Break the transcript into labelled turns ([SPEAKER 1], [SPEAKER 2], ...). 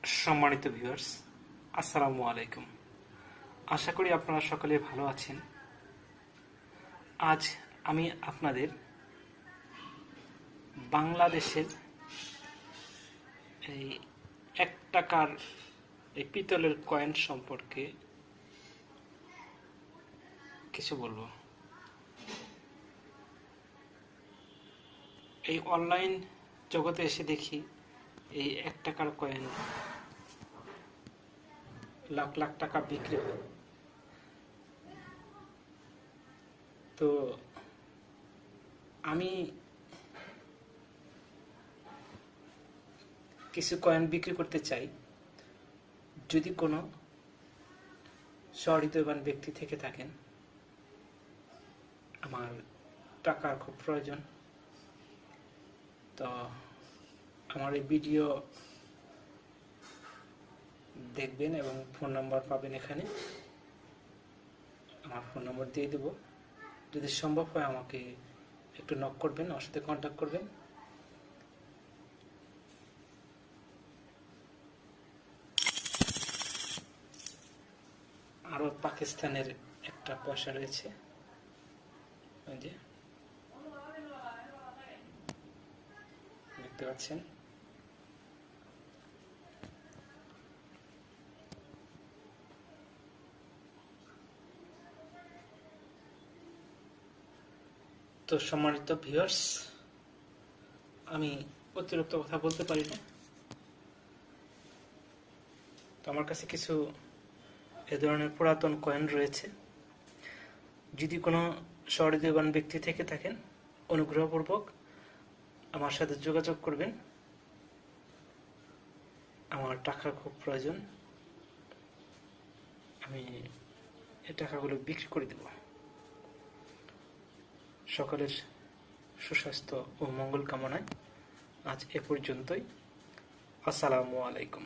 [SPEAKER 1] সম্মানিত ভিউয়ার্স, আসসালামু আলাইকুম। আশা করি আপনারা সকলে ভালো আছেন। আজ আমি আপনাদের বাংলাদেশের এই 1 টাকার এই পিতলের কয়েন সম্পর্কে কিছু বলবো। এই অনলাইন জগতে এসে দেখি এই 1 টাকার কয়েন লাখ লাখ টাকা বিক্রি হয়। তো আমি কিছু কয়েন বিক্রি করতে চাই। যদি কোনো সহৃদয়বান ব্যক্তি থেকে থাকেন, আমার টাকার খুব প্রয়োজন। তো আমার এই ভিডিও দেখবেন এবং ফোন নাম্বার পাবেন এখানে। আমার ফোন নাম্বার দিয়ে দেব। যদি সম্ভব হয় আমাকে একটু নক করবেন, আমার সাথে কন্ট্যাক্ট করবেন। আরও পাকিস্তানের একটা পয়সা রয়েছে, ওই যে দেখতে পাচ্ছেন। তো সম্মানিত ভিউয়ার্স, আমি অতিরিক্ত কথা বলতে পারি না। তো আমার কাছে কিছু এ ধরনের পুরাতন কয়েন রয়েছে। যদি কোনো সহৃদয়বান ব্যক্তি থেকে থাকেন, অনুগ্রহপূর্বক আমার সাথে যোগাযোগ করবেন। আমার টাকার খুব প্রয়োজন। আমি এই টাকাগুলো বিক্রি করে দেব। সকলের সুস্বাস্থ্য ও মঙ্গল কামনায় আজ এ পর্যন্তই। আসসালামু আলাইকুম।